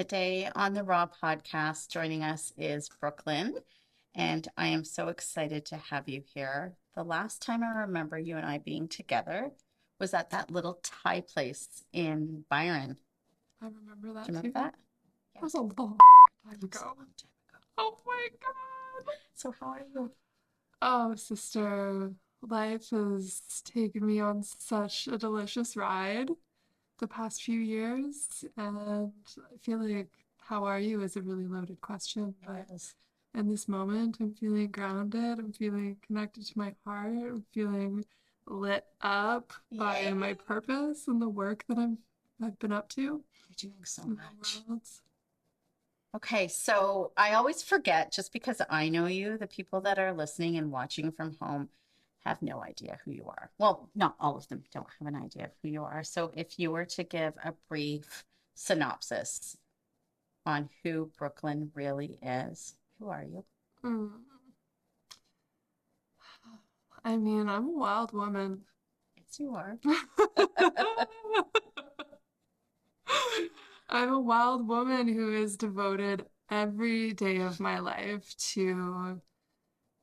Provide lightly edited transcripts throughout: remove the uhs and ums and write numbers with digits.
Today on the Raw podcast, joining us is Brooklyn, and I am so excited to have you here. The last time I remember you and I being together was at that little Thai place in Byron. I remember Do that you remember too. that? That was a long time It was a ago. long time ago. Oh my God. So how are you? Oh, sister, life has taken me on such a delicious ride the past few years, and I feel like how are you is a really loaded question, but It is. in this moment, I'm feeling grounded, I'm feeling connected to my heart, I'm feeling lit up by Yay! my purpose and the work that I've been up to You're doing so in much. the world. Okay, so I always forget just because I know you, the people that are listening and watching from home have no idea who you are. Well, not all of them don't have an idea of who you are. So if you were to give a brief synopsis on who Brooklyn really is, who are you? Mm. I mean, I'm a wild woman. Yes, you are. I'm a wild woman who is devoted every day of my life to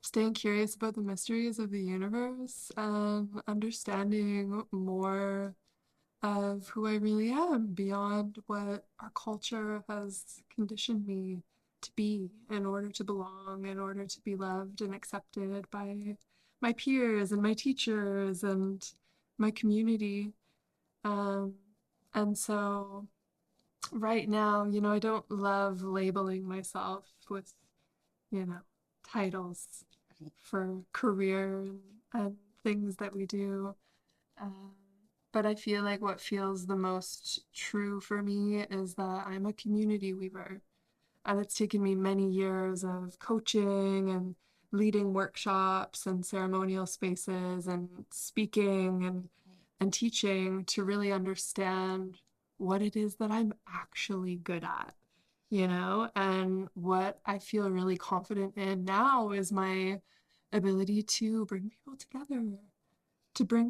staying curious about the mysteries of the universe and understanding more of who I really am beyond what our culture has conditioned me to be in order to belong, in order to be loved and accepted by my peers and my teachers and my community. Um, and so right now, I don't love labeling myself with, you know, titles for career and things that we do. Um, but I feel like what feels the most true for me is that I'm a community weaver. And it's taken me many years of coaching and leading workshops and ceremonial spaces and speaking and teaching to really understand what it is that I'm actually good at, and what I feel really confident in now is my ability to bring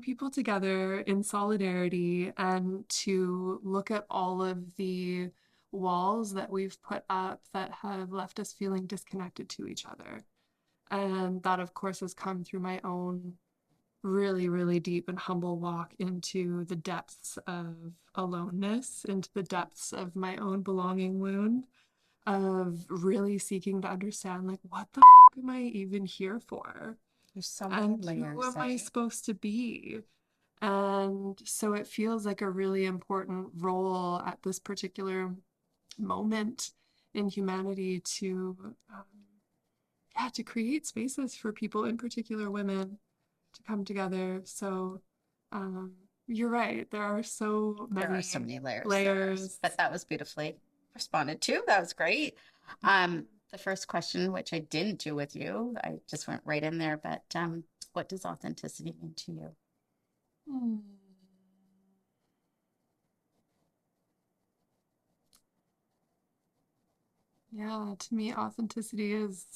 people together in solidarity and to look at all of the walls that we've put up that have left us feeling disconnected to each other. And that, of course, has come through my own really, really deep and humble walk into the depths of aloneness, into the depths of my own belonging wound, of really seeking to understand, like, what the fuck am I even here for? There's so many And who layers, am I eh? supposed to be? And so it feels like a really important role at this particular moment in humanity to create spaces for people, in particular women, to come together. So um, you're right. There are so There are many so many layers. There are, layers. but that was beautifully responded to. That was great. The first question, which I didn't do with you, I just went right in there, but what does authenticity mean to you? Hmm. Yeah, to me, authenticity is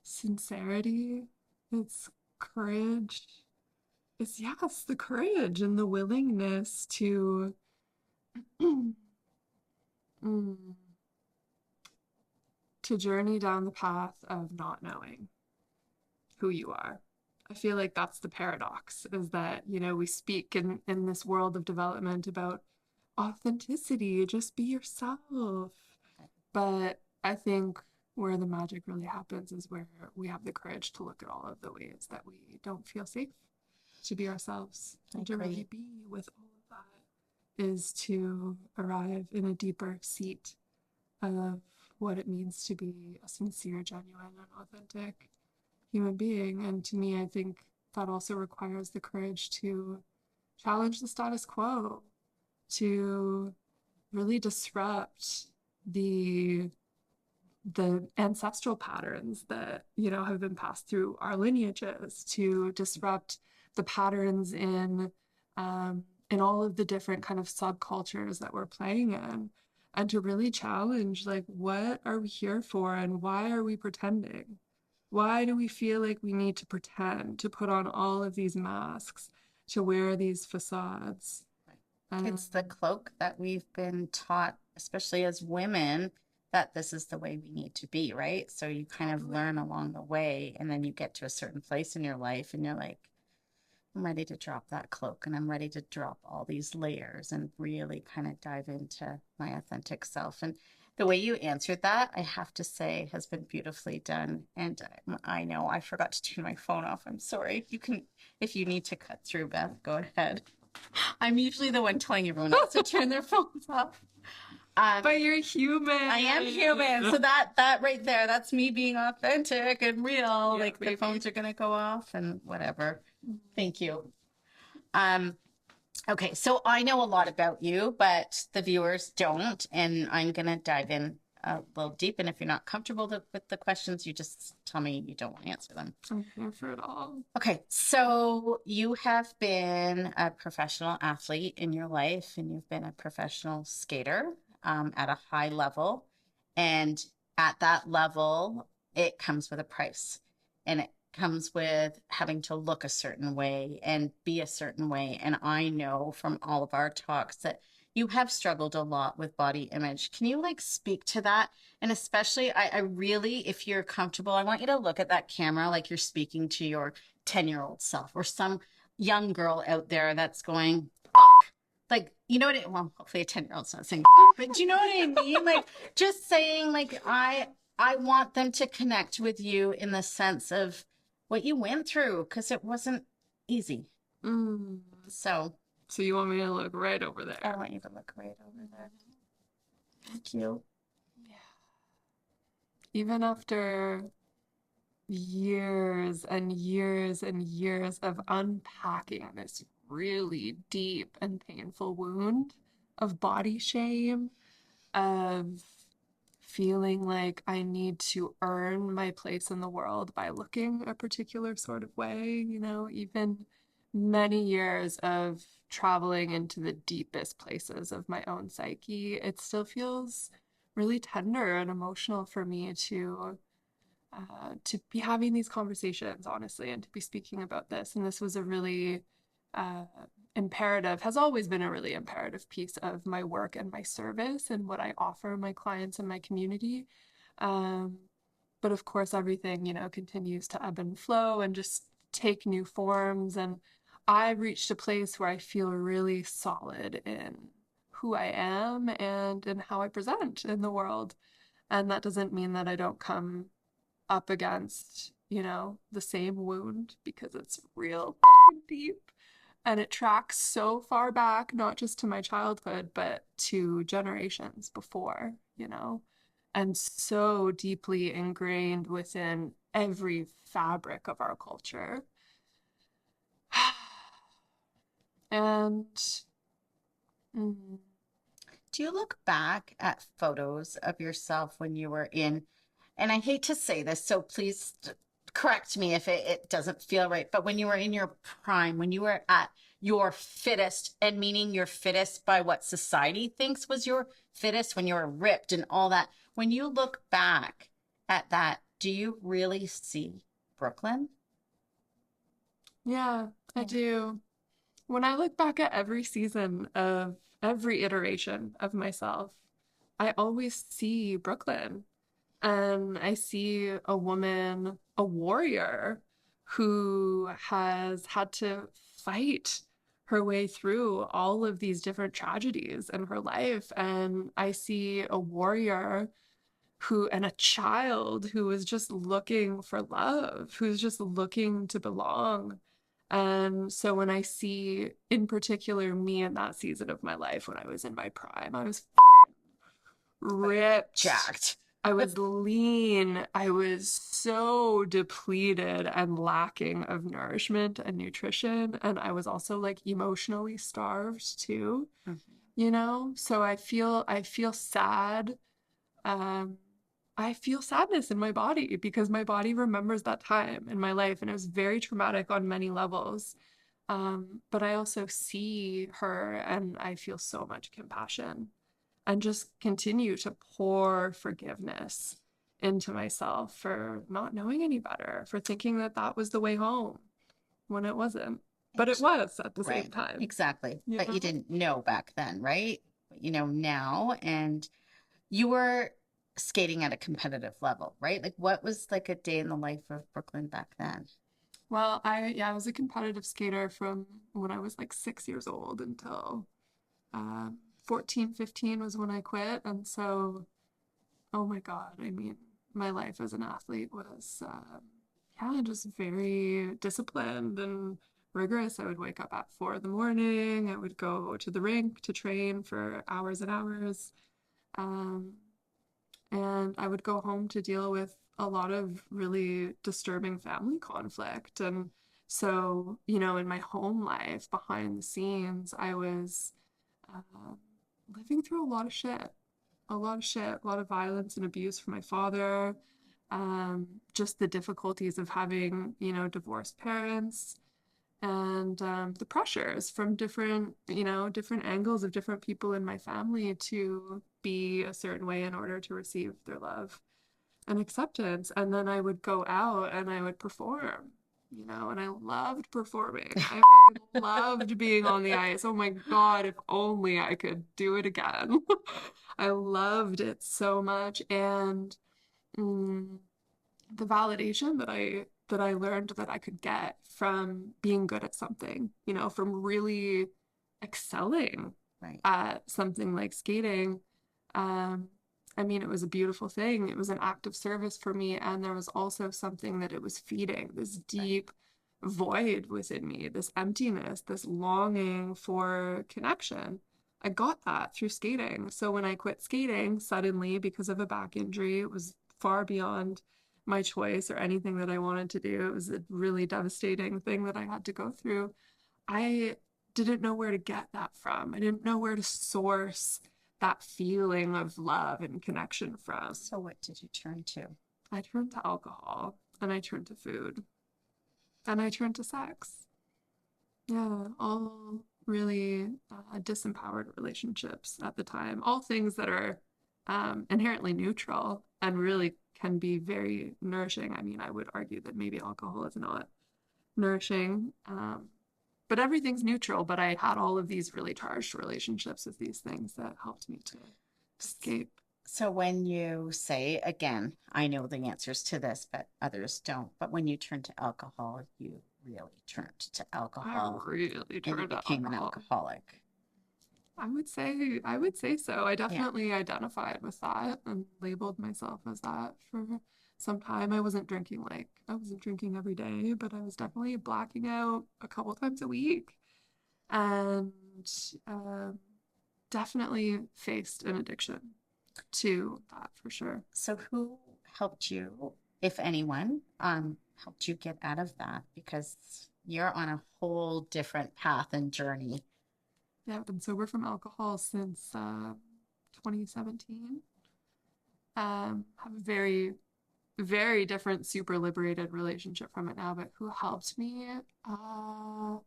sincerity, it's courage, it's, yes, the courage and the willingness mm, to journey down the path of not knowing who you are. I feel like that's the paradox is that, we speak in this world of development about authenticity, just be yourself. But I think where the magic really happens is where we have the courage to look at all of the ways that we don't feel safe to be ourselves I and to really agree. be with all of that is to arrive in a deeper seat of what it means to be a sincere, genuine, and authentic human being. And to me, I think that also requires the courage to challenge the status quo, to really disrupt the the ancestral patterns that have been passed through our lineages, to disrupt the patterns in all of the different kind of subcultures that we're playing in, and to really challenge, like, what are we here for and why are we pretending? Why do we feel like we need to pretend, to put on all of these masks, to wear these facades? It's the cloak that we've been taught especially as women, that this is the way we need to be, right? So you kind of Totally. learn along the way, and then you get to a certain place in your life, and you're like, I'm ready to drop that cloak and I'm ready to drop all these layers and really kind of dive into my authentic self. And the way you answered that, I have to say, has been beautifully done. And I know I forgot to turn my phone off. I'm sorry. You can, if you need to cut through, Beth, go ahead. I'm usually the one telling everyone else to turn their phones off. But you're human. I am human. So that right there, that's me being authentic and real. Yeah, like baby. the phones are gonna go off and whatever. Thank you. Um, okay, so I know a lot about you, but the viewers don't, and I'm gonna dive in a little deep. And if you're not comfortable with the questions, you just tell me you don't want to answer them. I'm here for it all. Okay, so you have been a professional athlete in your life, and you've been a professional skater at a high level. And at that level, it comes with a price, and it comes with having to look a certain way and be a certain way. And I know from all of our talks that you have struggled a lot with body image. Can you like speak to that? And especially, I really, if you're comfortable, I want you to look at that camera like you're speaking to your 10-year-old self or some young girl out there that's going, fuck. Like, you know what it, well, hopefully a 10-year-old's not saying, fuck, but do you know what I mean? Like, just saying, like, I want them to connect with you in the sense of what you went through because it wasn't easy. Mm. So, So you want me to look right over I there? want you to look right over there. Thank you. Yeah. Even after years and years and years of unpacking this really deep and painful wound of body shame, of feeling like I need to earn my place in the world by looking a particular sort of way, even many years of traveling into the deepest places of my own psyche, it still feels really tender and emotional for me to be having these conversations, honestly, and to be speaking about this. And this was a really uh, imperative, has always been a really imperative piece of my work and my service and what I offer my clients and my community. Um, but of course, everything, continues to ebb and flow and just take new forms. And I've reached a place where I feel really solid in who I am and in how I present in the world. And that doesn't mean that I don't come up against, the same wound because it's real fucking deep. And it tracks so far back, not just to my childhood, but to generations before, and so deeply ingrained within every fabric of our culture. And mm, Do you look back at photos of yourself when you were in, and I hate to say this, so please correct me if it doesn't feel right, but when you were in your prime, when you were at your fittest, and meaning your fittest by what society thinks was your fittest, when you were ripped and all that, when you look back at that, do you really see Brooklyn? yeah, I Yeah. do. When I look back at every season of every iteration of myself, I always see Brooklyn. And I see a woman, a warrior, who has had to fight her way through all of these different tragedies in her life. And I see a warrior and a child who is just looking for love, who's just looking to belong. And so when I see, in particular, me in that season of my life when I was in my prime, I was ripped. Jacked. I was lean. I was so depleted and lacking of nourishment and nutrition. And I was also like emotionally starved too, So I feel sad. Um, I feel sadness in my body because my body remembers that time in my life, and it was very traumatic on many levels. But I also see her and I feel so much compassion and just continue to pour forgiveness into myself for not knowing any better, for thinking that that was the way home when it wasn't. But it was at the same Right. time. Exactly. You But you know? didn't know back then, right? now, and you were skating at a competitive level, right? Like what was like a day in the life of Brooklyn back then? Well, I was a competitive skater from when I was like 6 years old until uh, 14, 15 was when I quit. And so, oh my God, I mean, my life as an athlete was, yeah, just very disciplined and rigorous. I would wake up at 4 in the morning. I would go to the rink to train for hours and hours. Um, and I would go home to deal with a lot of really disturbing family conflict. And so, in my home life behind the scenes, I was uh, living through a lot of shit, a lot of violence and abuse from my father, just the difficulties of having, divorced parents, and the pressures from different angles of different people in my family to be a certain way in order to receive their love and acceptance. And then I would go out and I would perform, and I loved performing. I fucking loved being on the ice. Oh my God, if only I could do it again. I loved it so much. And mm, the validation that I learned that I could get from being good at something, from really excelling Right. at something like skating. Um, I mean, it was a beautiful thing. It was an act of service for me, and there was also something that it was feeding, this Right. deep void within me, this emptiness, this longing for connection. I got that through skating. So when I quit skating suddenly because of a back injury, it was far beyond my choice or anything that I wanted to do. It was a really devastating thing that I had to go through. I didn't know where to get that from. I didn't know where to source that feeling of love and connection from. So what did you turn to? I turned to alcohol and I turned to food and I turned to sex. Yeah, all really disempowered relationships at the time. All things that are inherently neutral and really can be very nourishing. I mean, I would argue that maybe alcohol is not nourishing, but everything's neutral. But I had all of these really charged relationships with these things that helped me to escape. So when you say, again, I know the answers to this, but others don't. But when you turn to alcohol, you really turned to I alcohol really and you turned to became an alcohol. alcoholic. I would say so. I Yeah. definitely identified with that and labeled myself as that for some time. I wasn't drinking every day, but I was definitely blacking out a couple times a week and um, definitely faced an addiction to that for sure. So who helped you, if anyone, helped you get out of that? Because you're on a whole different path and journey. Yeah, I've been sober from alcohol since 2017. Have a very, very different, super liberated relationship from it now, but who helped me? I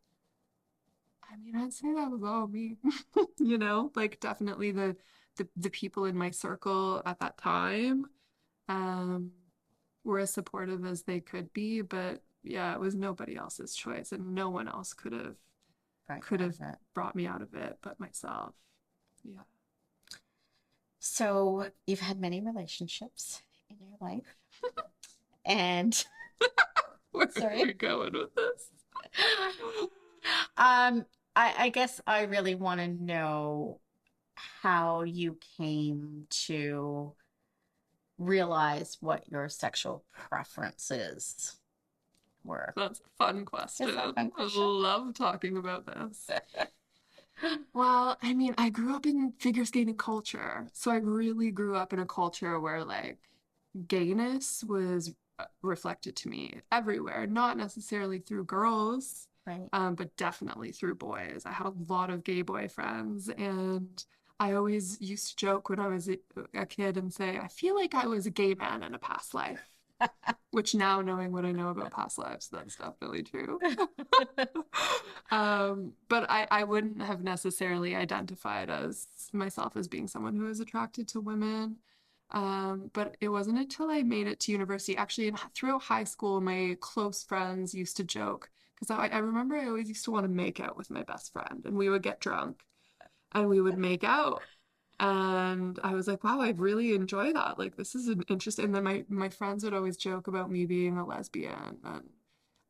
mean, I'd say that was all me. Like definitely the people in my circle at that time um were as supportive as they could be, but yeah, it was nobody else's choice and no one else could have Right could out have of it. brought me out of it but myself. Yeah. So you've had many relationships in your life. And Where are sorry. we going with this? Um, I guess I really want to know how you came to realize what your sexual preferences were. That's a fun Is question. that a fun I question? love talking about this. Well, I mean, I grew up in figure skating culture. So I really grew up in a culture where like gayness was reflected to me everywhere, not necessarily through girls, Right. but definitely through boys. I had a lot of gay boyfriends, and I always used to joke when I was a kid and say, I feel like I was a gay man in a past life. Which now, knowing what I know about past lives, that's definitely true. But I wouldn't have necessarily identified as myself as being someone who is attracted to women. But it wasn't until I made it to university. Actually, throughout high school, my close friends used to joke because I remember I always used to want to make out with my best friend, and we would get drunk and we would make out. And I was like, wow, I really enjoy that. Like, this is an interesting. And then my friends would always joke about me being a lesbian, and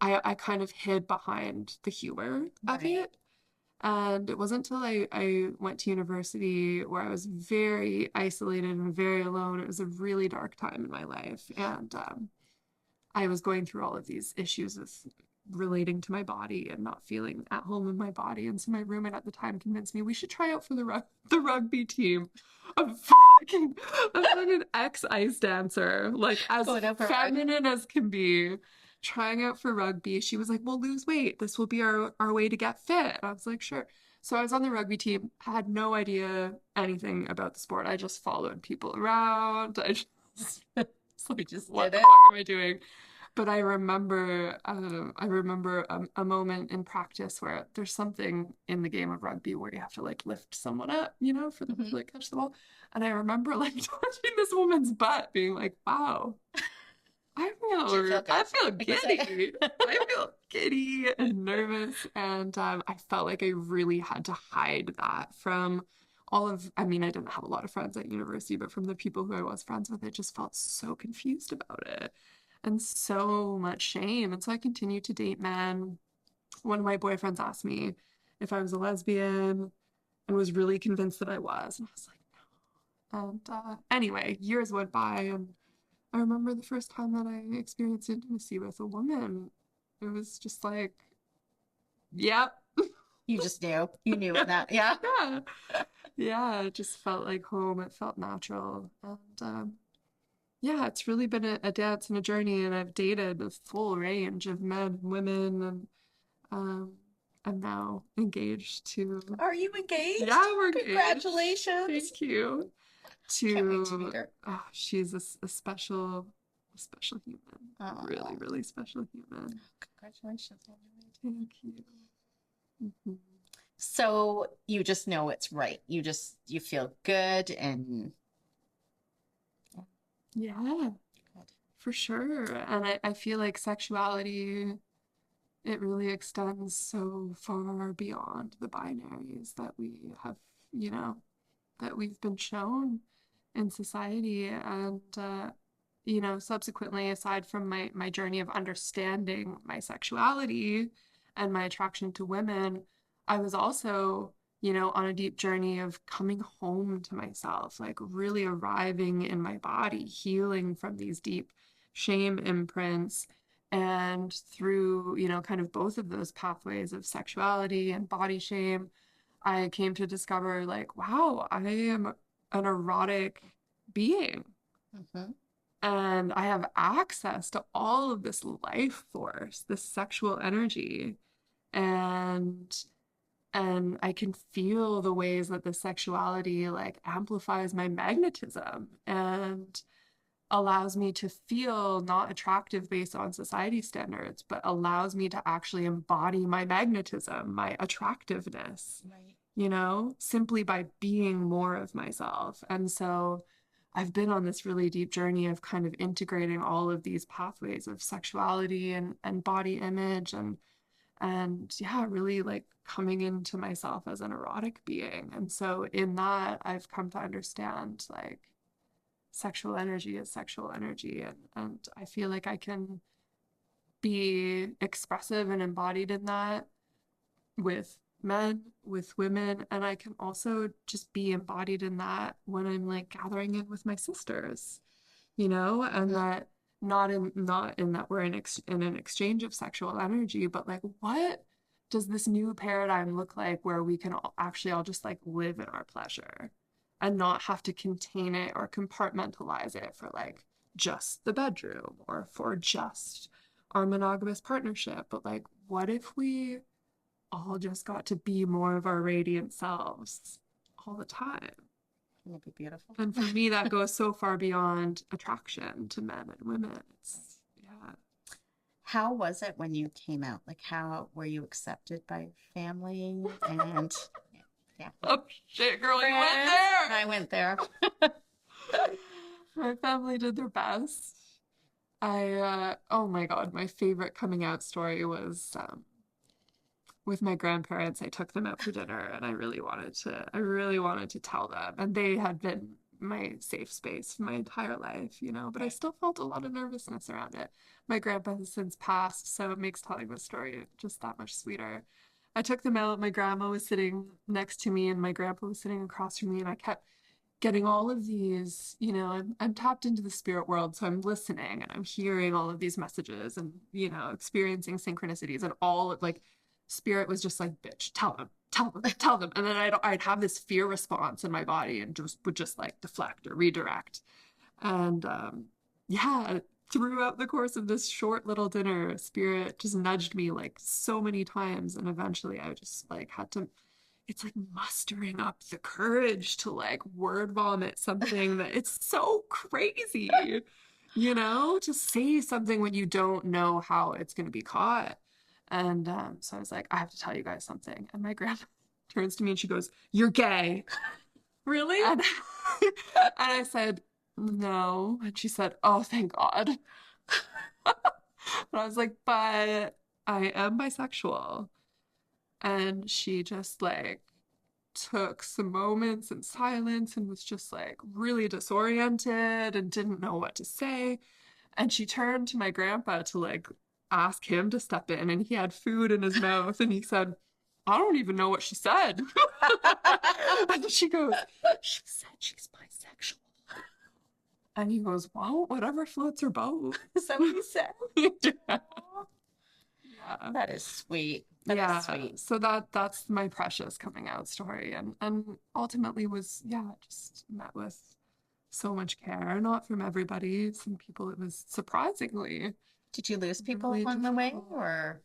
I kind of hid behind the humor of Right. it. And it wasn't until I went to university where I was very isolated and very alone. It was a really dark time in my life. And I was going through all of these issues of relating to my body and not feeling at home in my body. And so my roommate at the time convinced me we should try out for the rugby team. A fucking ex-ice dancer, like as Going over rugby. feminine as can be, trying out for rugby. She was like, "We'll lose weight. This will be our way to get fit." I was like, "Sure." So I was on the rugby team, had no idea anything about the sport. I just followed people around. I just it's You like, just what did the it. fuck am I doing? But I remember a moment in practice where there's something in the game of rugby where you have to like lift someone up, for them to Hmm. like catch the ball. And I remember like touching this woman's butt, being like, "Wow, Do you feel I good? feel Like, was it? giddy. I feel giddy and nervous." And I felt like I really had to hide that from I mean, I didn't have a lot of friends at university, but from the people who I was friends with, I just felt so confused about it and so much shame. And so I continued to date men. One of my boyfriends asked me if I was a lesbian and was really convinced that I was. And I was like, and anyway, years went by, and I remember the first time that I experienced intimacy with a woman. It was just like, yep. You just knew. You knew Yeah. in that. Yeah. Yeah. Yeah. It just felt like home. It felt natural. And yeah, it's really been a dance and a journey. And I've dated a full range of men and women. And um, I'm now engaged to, Are you engaged? yeah, we're engaged. Congratulations. Thank you. Can't wait to meet To her. she's a special human, really, Oh, really special human. congratulations. Thank you. Mhm. So you just know it's right. You feel good and Yeah, good. for sure. And I feel like sexuality, it really extends so far beyond the binaries that we have, you know, that we've been shown in society. And subsequently, aside from my journey of understanding my sexuality and my attraction to women, I was also, on a deep journey of coming home to myself, like really arriving in my body, healing from these deep shame imprints. And through, kind of both of those pathways of sexuality and body shame, I came to discover like, wow, I am an erotic being, Hmm. and I have access to all of this life force, this sexual energy, and I can feel the ways that the sexuality like amplifies my magnetism and allows me to feel not attractive based on society standards, but allows me to actually embody my magnetism, my attractiveness, Right. simply by being more of myself. And so I've been on this really deep journey of kind of integrating all of these pathways of sexuality and body image and yeah, really like coming into myself as an erotic being. And so in that, I've come to understand like sexual energy is sexual energy, and I feel like I can be expressive and embodied in that with men, with women, and I can also just be embodied in that when I'm like gathering in with my sisters, and Hmm. that not in that we're in an exchange of sexual energy, but like what does this new paradigm look like where we can all just like live in our pleasure and not have to contain it or compartmentalize it for like just the bedroom or for just our monogamous partnership, but like what if we all just got to be more of our radiant selves all the time? It'd be beautiful. And for me, that goes so far beyond attraction to men and women. It's, yeah. How was it when you came out? Like, how were you accepted by your family and yeah, Oh, shit, girl, you went friends? there. I went there. My family did their best. Oh my God, my favorite coming out story was with my grandparents, I took them out for dinner, and I really wanted to tell them. And they had been my safe space my entire life, you know, but I still felt a lot of nervousness around it. My grandpa has since passed, so it makes telling the story just that much sweeter. I took them out. My grandma was sitting next to me, and my grandpa was sitting across from me, and I kept getting all of these, you know, I'm tapped into the spirit world, so I'm listening and I'm hearing all of these messages and, you know, experiencing synchronicities, and all like spirit was just like, bitch, tell them, tell them, tell them. And then I'd have this fear response in my body and just would just like deflect or redirect. And yeah, throughout the course of this short little dinner, spirit just nudged me like so many times. And eventually I just like had to, it's like mustering up the courage to like word vomit something that it's so crazy, you know, to say something when you don't know how it's going to be caught. And so I was like, I have to tell you guys something. And my grandma turns to me and she goes, "You're gay." Really? And, and I said, "No." And she said, "Oh, thank God." And I was like, "But I am bisexual." And she just like took some moments in silence and was just like really disoriented and didn't know what to say. And she turned to my grandpa to like ask him to step in, and he had food in his mouth, and he said, "I don't even know what she said." And she goes, "She said she's bisexual." And he goes, "Well, whatever floats her boat." Is that what you said? Yeah. Yeah. That is sweet. That Yeah, is sweet. so that's my precious coming out story, and ultimately was, yeah, just met with so much care, not from everybody. Some people it was surprisingly Did you lose people really along the way difficult. or?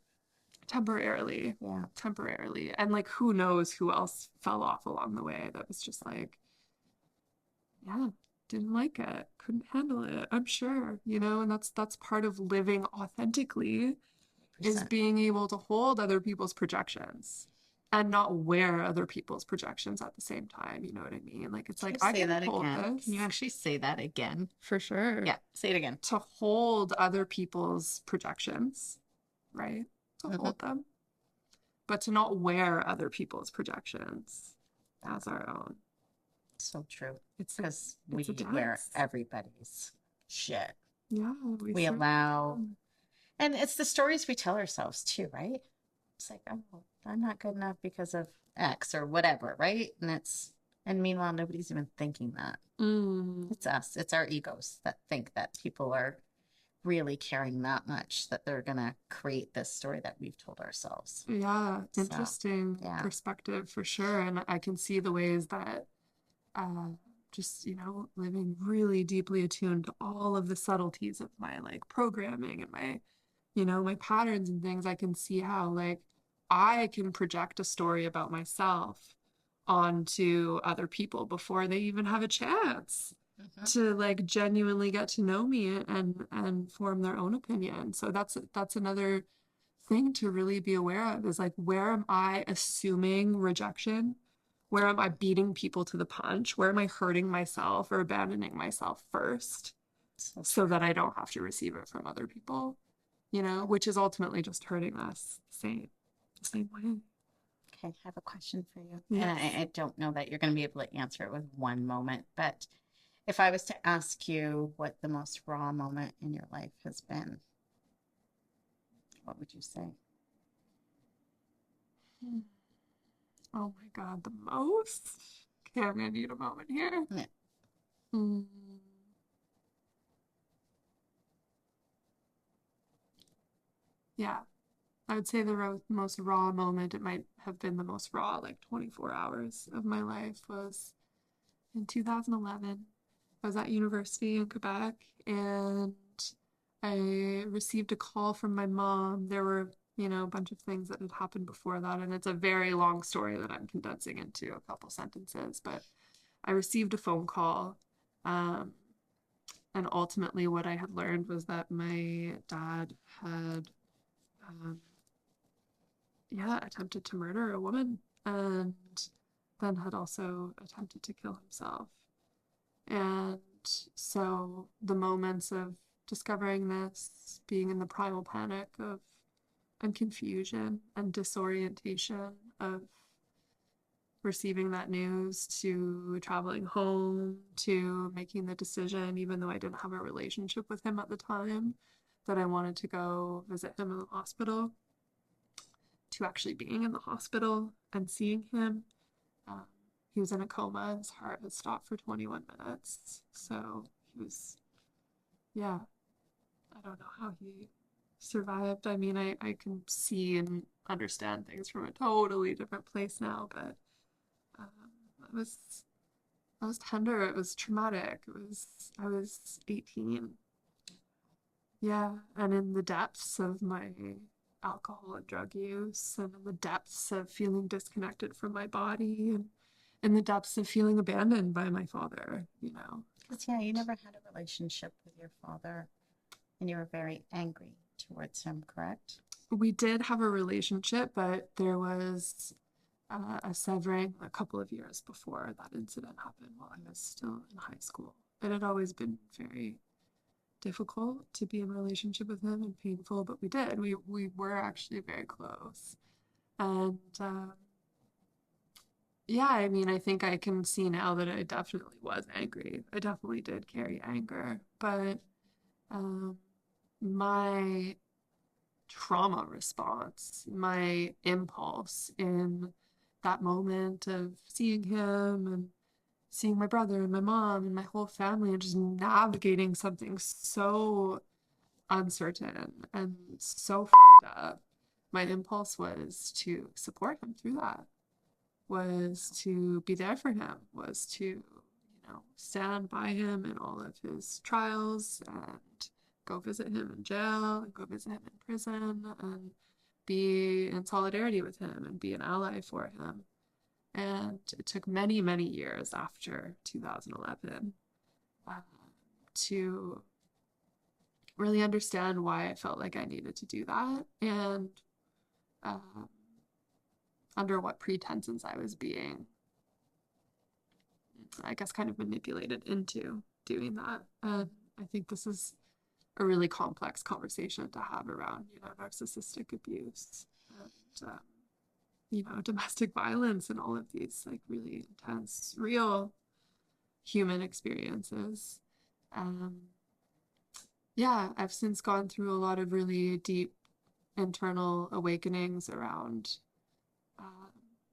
Temporarily, Yeah. temporarily, and like who knows who else fell off along the way that was just like, yeah, didn't like it, couldn't handle it, I'm sure, you know, and that's part of living authentically, is 100%. being able to hold other people's projections and not wear other people's projections at the same time. You know what I mean? Like, it's Can like, you I say can that hold again? Can you this actually say that again? for sure. Yeah, say it again. To hold other people's projections, right? To Hmm. hold them, but to not wear other people's projections as our own. So true. It's a, Because it's a we wear dance. everybody's shit. Yeah, we We certainly allow, do. and it's the stories we tell ourselves too, right? It's like, oh, I'm not good enough because of X or whatever, right? And meanwhile, nobody's even thinking that. Mm. It's us, it's our egos that think that people are really caring that much that they're going to create this story that we've told ourselves. Yeah, So, interesting yeah. perspective for sure. And I can see the ways that uh, just, you know, living really deeply attuned to all of the subtleties of my like programming and my, you know, my patterns and things, I can see how like I can project a story about myself onto other people before they even have a chance Hmm. to like genuinely get to know me and form their own opinion. So that's another thing to really be aware of, is like, where am I assuming rejection? Where am I beating people to the punch? Where am I hurting myself or abandoning myself first So so true. that I don't have to receive it from other people, you know, which is ultimately just hurting us the same way. Okay, I have a question for you. And Yes. I don't know that you're going to be able to answer it with one moment, but if I was to ask you what the most raw moment in your life has been, what would you say? Oh my God, the most? Okay, I'm gonna need a moment here. Yeah. Mm, yeah, I would say the most raw moment, it might have been the most raw, like 24 hours of my life, was in 2011. I was at university in Quebec, and I received a call from my mom. There were, you know, a bunch of things that had happened before that, and it's a very long story that I'm condensing into a couple sentences, but I received a phone call. Um, and ultimately, what I had learned was that my dad had, um, yeah, attempted to murder a woman, and then had also attempted to kill himself. And so the moments of discovering this, being in the primal panic of and confusion and disorientation of receiving that news to traveling home to making the decision, even though I didn't have a relationship with him at the time, that I wanted to go visit him in the hospital, to actually being in the hospital and seeing him. Um, he was in a coma. His heart had stopped for 21 minutes. So he was, yeah, I don't know how he survived. I mean, I can see and understand things from a totally different place now, but um, it was I was tender. It was traumatic. I was 18. Yeah, and in the depths of my alcohol and drug use, and in the depths of feeling disconnected from my body, and in the depths of feeling abandoned by my father, you know. Because, yeah, you never had a relationship with your father and you were very angry towards him, correct? We did have a relationship, but there was a severing a couple of years before that incident happened while I was still in high school. It had always been very difficult to be in a relationship with him and painful, but we did. We were actually very close. And yeah, I mean, I think I can see now that I definitely was angry. I definitely did carry anger, but um, my trauma response, my impulse in that moment of seeing him and seeing my brother and my mom and my whole family and just navigating something so uncertain and so fucked up. My impulse was to support him through that, was to be there for him, was to, stand by him in all of his trials and go visit him in jail and go visit him in prison and be in solidarity with him and be an ally for him. And it took many, many years after 2011 uh, to really understand why I felt like I needed to do that and um, under what pretenses I was being, I guess, kind of manipulated into doing that. And I think this is a really complex conversation to have around, narcissistic abuse and, domestic violence and all of these like really intense, real human experiences. Um, yeah, I've since gone through a lot of really deep internal awakenings around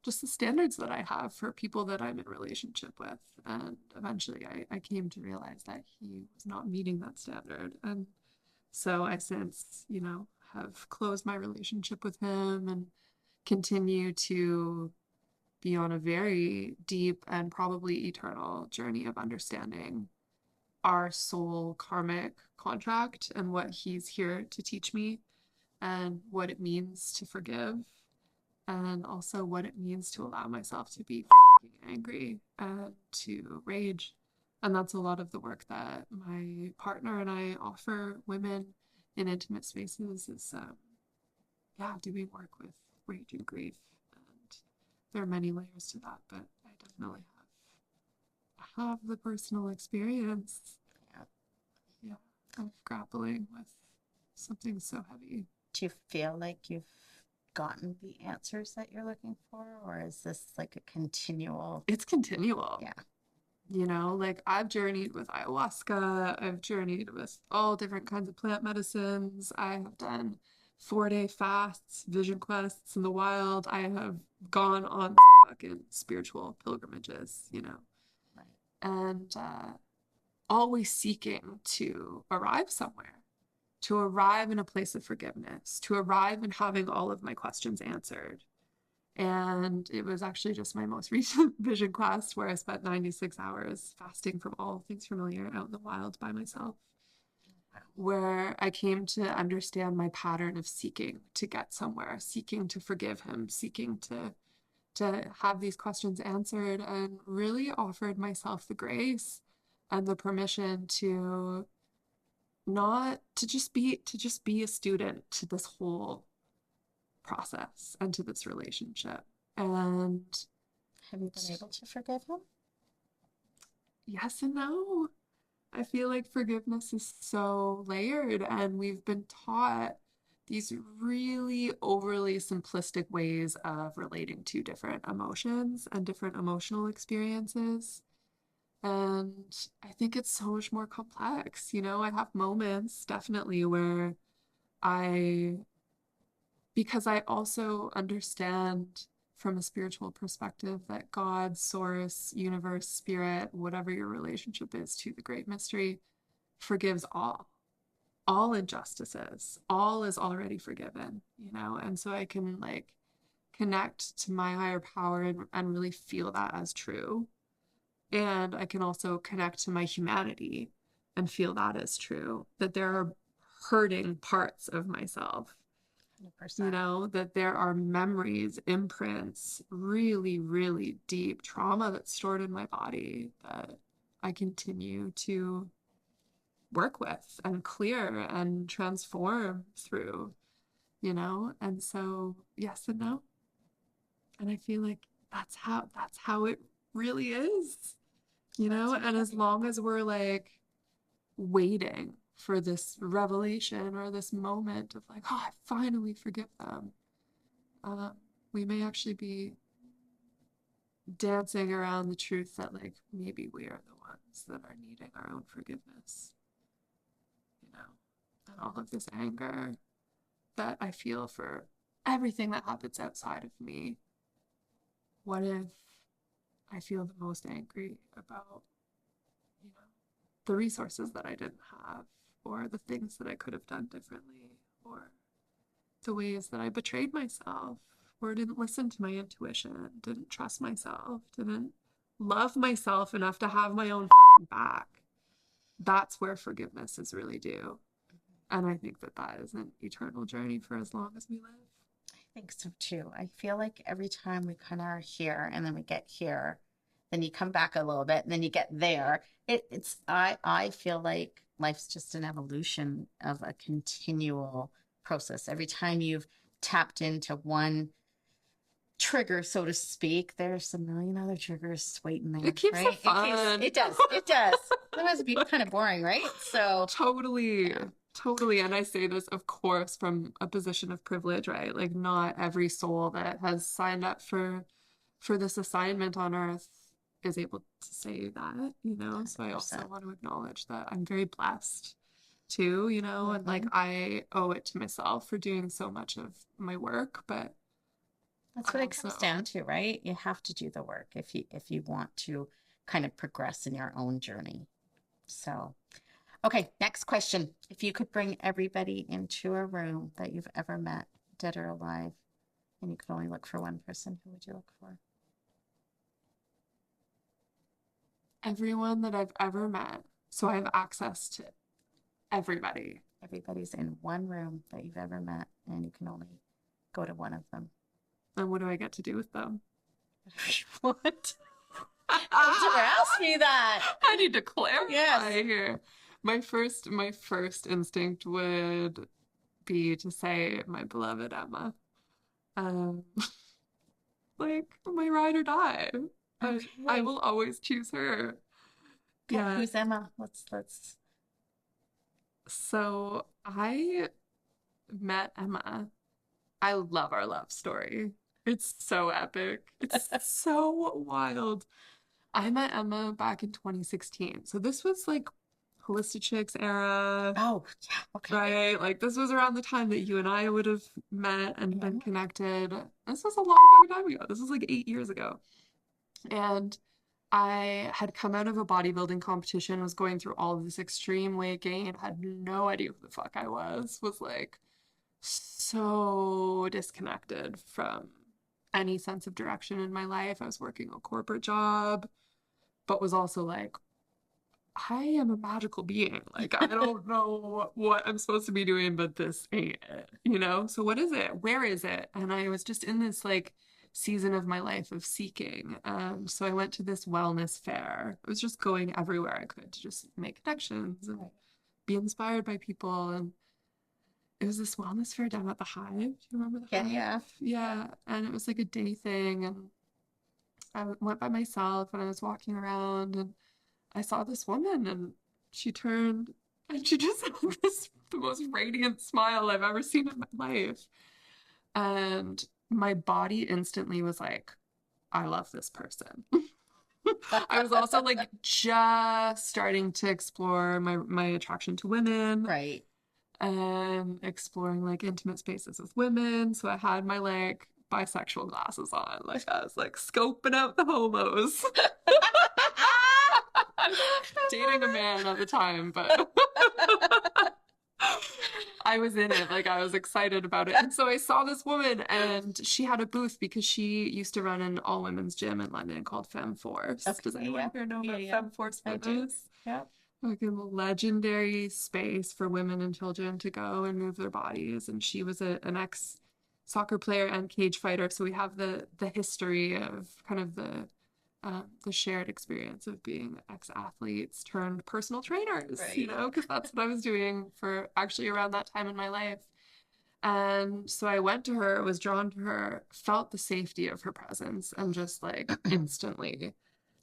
just the standards that I have for people that I'm in relationship with. And eventually I came to realize that he was not meeting that standard. And so I since, have closed my relationship with him and continue to be on a very deep and probably eternal journey of understanding our soul karmic contract and what he's here to teach me and what it means to forgive and also what it means to allow myself to be angry and to rage. And that's a lot of the work that my partner and I offer women in intimate spaces is, yeah, doing work with rage and grief. And there are many layers to that, but I definitely have the personal experience, Yeah. yeah, of grappling with something so heavy. Do you feel like you've gotten the answers that you're looking for, or is this like a continual? It's continual. Yeah. Like I've journeyed with ayahuasca, I've journeyed with all different kinds of plant medicines. I have done 4-day fasts, vision quests in the wild. I have gone on fucking spiritual pilgrimages. Right. And always seeking to arrive somewhere, to arrive in a place of forgiveness, to arrive in having all of my questions answered. And it was actually just my most recent vision quest where I spent 96 hours fasting from all things familiar out in the wild by myself, where I came to understand my pattern of seeking to get somewhere, seeking to forgive him, seeking to have these questions answered, and really offered myself the grace and the permission to not to just be a student to this whole process and to this relationship. And Have you been able to forgive him? yes and no. I feel like forgiveness is so layered, and we've been taught these really overly simplistic ways of relating to different emotions and different emotional experiences. And I think it's so much more complex. You know, I have moments definitely where I, because I also understand from a spiritual perspective that God, source, universe, spirit, whatever your relationship is to the great mystery, forgives all injustices. All is already forgiven, you know? And so I can like connect to my higher power and really feel that as true. And I can also connect to my humanity and feel that as true, that there are hurting parts of myself, you 100%. know, that there are memories, imprints, really, really deep trauma that's stored in my body that I continue to work with and clear and transform through, you know? And so, yes and no. And I feel like that's how it really is, you know? That's And as incredible. long as we're like waiting for this revelation or this moment of like, oh, I finally forgive them, um, we may actually be dancing around the truth that like maybe we are the ones that are needing our own forgiveness, you know? And all of this anger that I feel for everything that happens outside of me. What if I feel the most angry about, you know, the resources that I didn't have, or the things that I could have done differently, or the ways that I betrayed myself, or didn't listen to my intuition, didn't trust myself, didn't love myself enough to have my own fucking back. That's where forgiveness is really due. And I think that that is an eternal journey for as long as we live. I think so too. I feel like every time we kind of are here and then we get here, then you come back a little bit and then you get there. I feel like life's just an evolution of a continual process. Every time you've tapped into one trigger, so to speak, there's a million other triggers waiting It there, keeps it right? fun. It does. Otherwise it'd be kind of boring, right? So Totally. yeah, Totally. And I say this, of course, from a position of privilege, right? Like not every soul that has signed up for this assignment on earth is able to say that, you know? So I also 100%. want to acknowledge that I'm very blessed too, you know, and like Hmm. I owe it to myself for doing so much of my work, but That's I what it comes also down to, right? You have to do the work if you want to kind of progress in your own journey. So, okay, next question. If you could bring everybody into a room that you've ever met, dead or alive, and you could only look for one person, who would you look for? everyone that I've ever met, so I have access to everybody. Everybody's in one room that you've ever met, and you can only go to one of them. And what do I get to do with them? What? Nobody's ever asked me that. I need to Yes. clarify here. My first instinct would be to say my beloved Emma. Um, like my ride or die. I Okay. will always choose her. Okay. Yeah. Who's Emma? Let's. So I met Emma. I love our love story. It's so epic. It's so wild. I met Emma back in 2016. So this was like Holistic Chicks era, Oh, yeah. Okay. right? Like this was around the time that you and I would have met and been Mhm. connected. This was a long time ago. This was like 8 years ago. And I had come out of a bodybuilding competition, was going through all of this extreme weight gain, had no idea who the fuck I was like so disconnected from any sense of direction in my life. I was working a corporate job, but was also like, I am a magical being. Like, I don't know what I'm supposed to be doing, but this ain't it, you know? So, what is it? Where is it? And I was just in this like season of my life of seeking. So, I went to this wellness fair. I was just going everywhere I could to just make connections and Right. be inspired by people. And it was this wellness fair down at the Hive. Do you remember the Yeah, Hive? yeah. Yeah. And it was like a day thing. And I went by myself and I was walking around and I saw this woman and she turned and she just had this the most radiant smile I've ever seen in my life. And my body instantly was like, I love this person. I was also like just starting to explore my attraction to women Right. and exploring like intimate spaces with women. So I had my like bisexual glasses on. Like I was like scoping out the homos. Dating a man at the time, but I was in it. Like I was excited about it. And so I saw this woman and she had a booth because she used to run an all women's gym in London called Femme Force. Okay. Does anyone Yeah. here know Yeah. about Yeah. Femme Force I do. Fitness? Yeah. Like a legendary space for women and children to go and move their bodies. And she was an ex soccer player and cage fighter. So we have the history of kind of the shared experience of being ex-athletes turned personal trainers, you Right. know, because that's what I was doing for actually around that time in my life. And so I went to her, was drawn to her, felt the safety of her presence, and just like instantly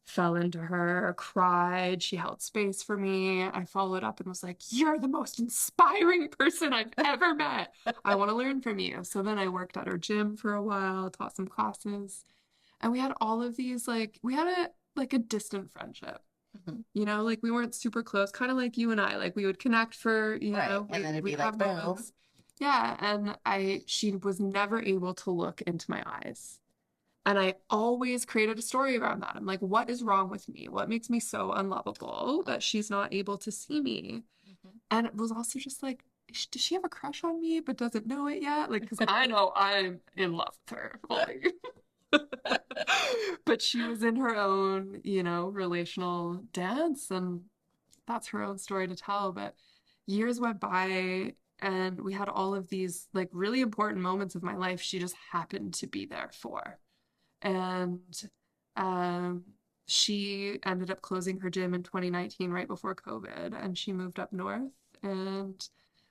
fell into her, cried. She held space for me. I followed up and was like, "You're the most inspiring person I've ever met. I want to learn from you." So then I worked at her gym for a while, taught some classes, and we had all of these like we had a distant friendship. Mhm. You know, like we weren't super close, kind of like you and I. Like we would connect for, Right. And then it'd we'd be like, have boom. moments. Yeah, and she was never able to look into my eyes. And I always created a story around that. I'm like, what is wrong with me? What makes me so unlovable that she's not able to see me? Mhm. And it was also just like, does she have a crush on me but doesn't know it yet? Like, because I know I'm in love with her fully. But she was in her own, relational dance, and that's her own story to tell. But years went by, and we had all of these like really important moments of my life she just happened to be there for. And um, she ended up closing her gym in 2019, right before COVID, and she moved up north. And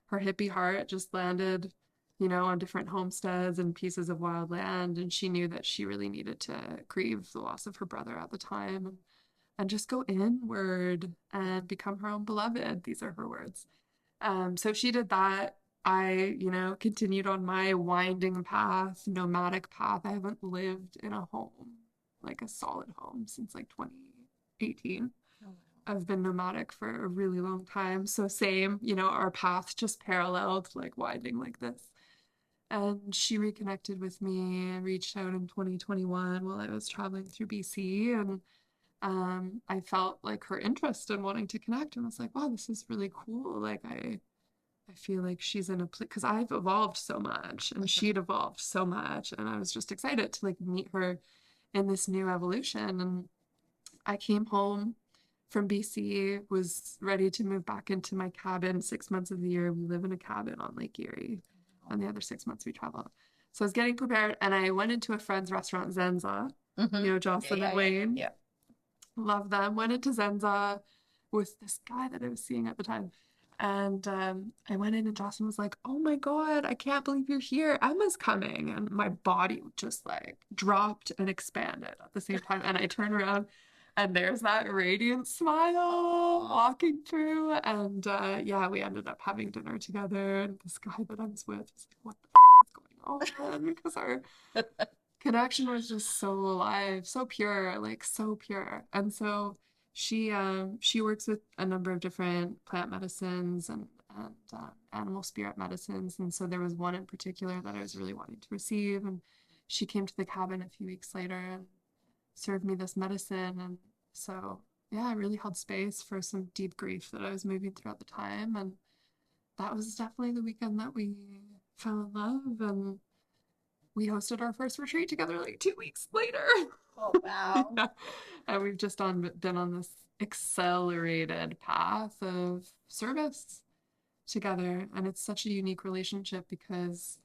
her hippie heart just landed, on different homesteads and pieces of wild land. And she knew that she really needed to grieve the loss of her brother at the time and just go inward and become her own beloved. These are her words. So she did that. I, continued on my winding path, nomadic path. I haven't lived in a home, like a solid home, since like 2018. Oh, I've been nomadic for a really long time. So same, our paths just paralleled, like winding like this. And she reconnected with me, reached out in 2021 while I was traveling through BC, and I felt like her interest in wanting to connect and was like, wow, this is really cool. Like I feel like she's in a place because I've evolved so much and wow. she'd evolved so much. And I was just excited to like meet her in this new evolution. And I came home from BC, was ready to move back into my cabin 6 months of the year. We live in a cabin on Lake Erie. And the other 6 months we travel. So I was getting prepared and I went into a friend's restaurant, Zenza, Mm-hmm. Yeah, Jocelyn yeah, and yeah, Wayne. yeah. Love them. Went into Zenza with this guy that I was seeing at the time. And I went in and Jocelyn was like, "Oh my God, I can't believe you're here. Emma's coming." And my body just like dropped and expanded at the same time. And I turned around and there's that radiant smile Aw. walking through. And yeah, we ended up having dinner together. And this guy that I was with was like, "What the f is going on?" Because our connection was just so alive, so pure, like so pure. And so she works with a number of different plant medicines and animal spirit medicines. And so there was one in particular that I was really wanting to receive. And she came to the cabin a few weeks later and served me this medicine. And so yeah, I really held space for some deep grief that I was moving throughout the time. And that was definitely the weekend that we fell in love. And we hosted our first retreat together like 2 weeks later. Oh, wow. Yeah. And we've just been on this accelerated path of service together. And it's such a unique relationship because,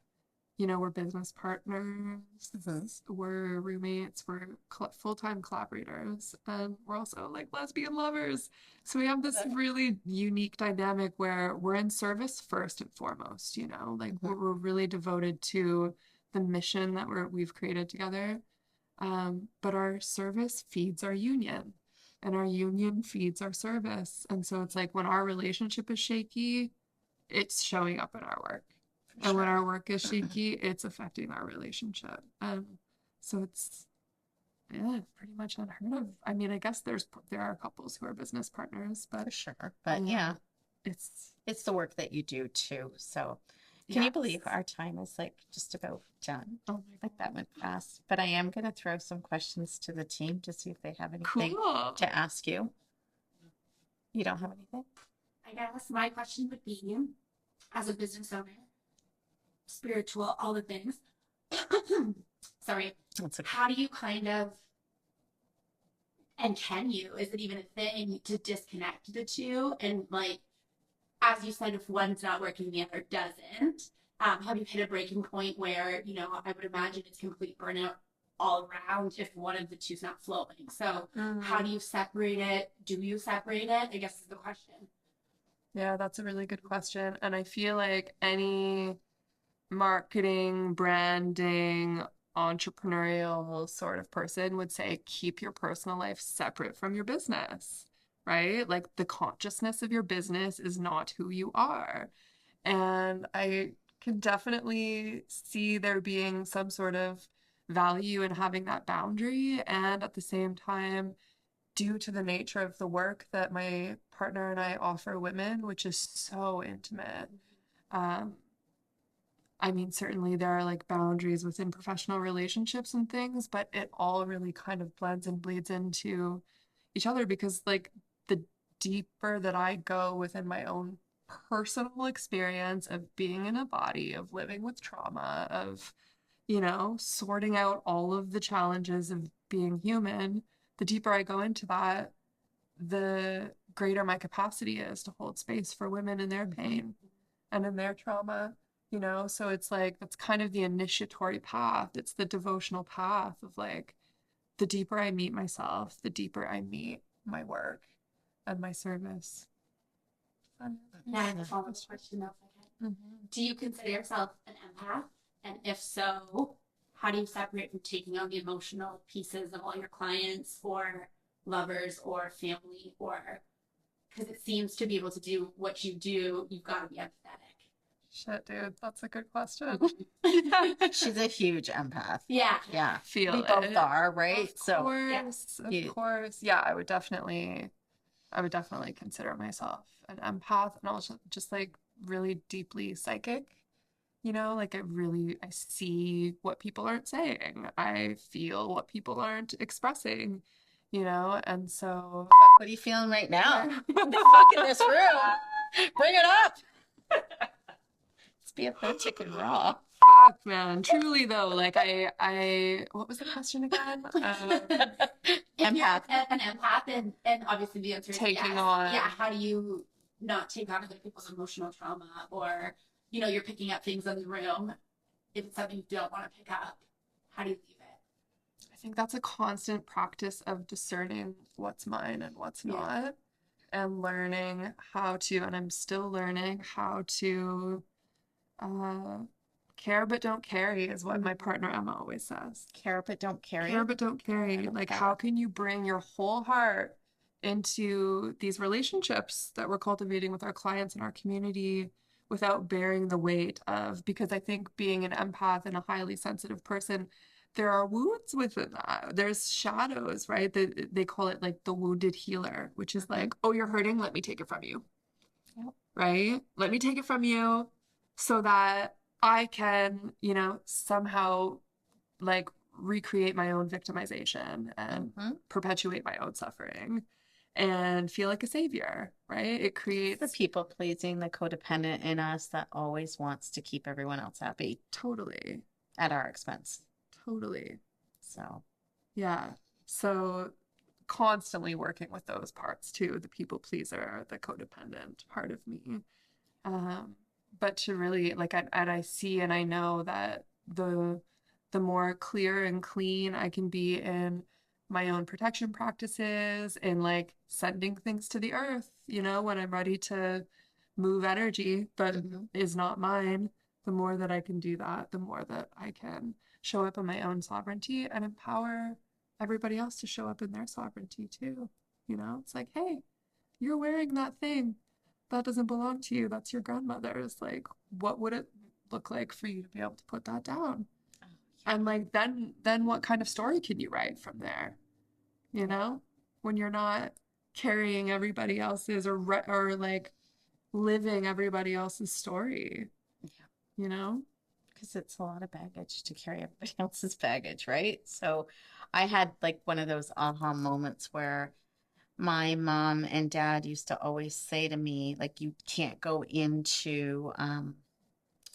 we're business partners, Mm-hmm. we're roommates, we're full-time collaborators, and we're also like lesbian lovers. So we have this really unique dynamic where we're in service first and foremost, like Mm-hmm. we're really devoted to the mission that we've created together. But our service feeds our union, and our union feeds our service. And so it's like when our relationship is shaky, it's showing up in our work. For And when sure. our work is shaky, it's affecting our relationship. So it's, yeah, pretty much unheard of. I mean, I guess there are couples who are business partners, but For sure. But um, yeah, it's, it's the work that you do too. So can you yes. believe our time is like just about done? Oh my Like that God. went fast. But I am going to throw some questions to the team to see if they have anything Cool. to ask you. You don't have anything? I guess my question would be, as a business owner, spiritual, all the things. Sorry. That's okay. How do you kind of, and can you, is it even a thing to disconnect the two? And like, as you said, if one's not working, the other doesn't. Have you hit a breaking point where, I would imagine it's complete burnout all around if one of the two's not flowing? So how do you separate it? Do you separate it? I guess is the question. Yeah, that's a really good question. And I feel like any marketing, branding, entrepreneurial sort of person would say keep your personal life separate from your business, right? Like the consciousness of your business is not who you are. And I can definitely see there being some sort of value in having that boundary. And at the same time, due to the nature of the work that my partner and I offer women, which is so intimate, um, I mean, certainly there are like boundaries within professional relationships and things, but it all really kind of blends and bleeds into each other because, like, the deeper that I go within my own personal experience of being in a body, of living with trauma, of, sorting out all of the challenges of being human, the deeper I go into that, the greater my capacity is to hold space for women in their pain and in their trauma. So it's like that's kind of the initiatory path. It's the devotional path of like the deeper I meet myself, the deeper I meet my work and my service. Now I have a follow-up question though, if I can. Do you consider yourself an empath? And if so, how do you separate from taking on the emotional pieces of all your clients or lovers or family? Or because it seems to be able to do what you do, you've got to be empathetic. Shit, dude, that's a good question. She's a huge empath. Yeah. Yeah. Feel We both it. are, right? Of So course, of you, course. Yeah, I would definitely consider myself an empath and also just like really deeply psychic. Like I see what people aren't saying. I feel what people aren't expressing, and so what are you feeling right now? What the fuck in this room? Bring it up. Let's be authentic and raw. fuck, man. Truly though, like what was the question again? If you're Empath. an empath, and obviously the answer is Taking yes. on. Yeah, how do you not take on other people's emotional trauma, or you're picking up things in the room if it's something you don't want to pick up? How do you leave it? I think that's a constant practice of discerning what's mine and what's Yeah. not, and learning how to, and I'm still learning how to uh, care but don't carry is what my partner Emma always says. Care but don't carry. Care but don't carry. Like, how can you bring your whole heart into these relationships that we're cultivating with our clients and our community without bearing the weight of, because I think being an empath and a highly sensitive person, there are wounds within that. There's shadows, right? They call it like the wounded healer, which is like, oh, you're hurting, let me take it from you. Yep. Right? Let me take it from you so that I can, somehow like recreate my own victimization and perpetuate my own suffering and feel like a savior, right? It creates the people pleasing, the codependent in us that always wants to keep everyone else happy. Totally. At our expense. Totally. So, yeah. So constantly working with those parts too, the people pleaser, the codependent part of me. But to really like, and I see and I know that the more clear and clean I can be in my own protection practices and like sending things to the earth, when I'm ready to move energy, but is not mine, the more that I can do that, the more that I can show up in my own sovereignty and empower everybody else to show up in their sovereignty too. It's like, hey, you're wearing that thing, that doesn't belong to you. That's your grandmother's. Like, what would it look like for you to be able to put that down? And like then what kind of story can you write from there? You know? When you're not carrying everybody else's or like living everybody else's story, Yeah. you know? Because it's a lot of baggage to carry everybody else's baggage, right? So I had like one of those aha moments where my mom and dad used to always say to me, like, you can't go into, oh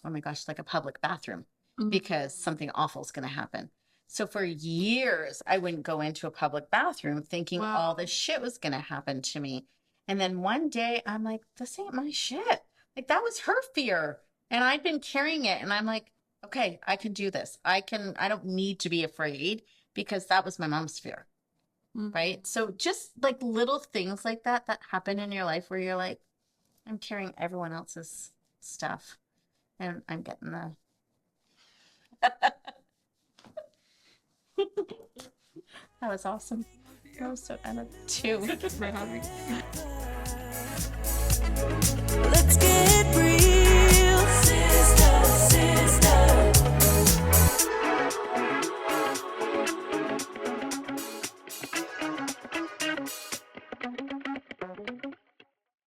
my gosh, like a public bathroom because something awful is going to happen. So for years, I wouldn't go into a public bathroom thinking all Wow. this shit was going to happen to me. And then one day, I'm like, this ain't my shit. Like, that was her fear. And I'd been carrying it. And I'm like, okay, I can do this. I don't need to be afraid because that was my mom's fear. Mhm. Right. So just like little things like that happen in your life where you're like, I'm carrying everyone else's stuff and I'm getting the. That was awesome. That was so, I love too. Thank you for having me.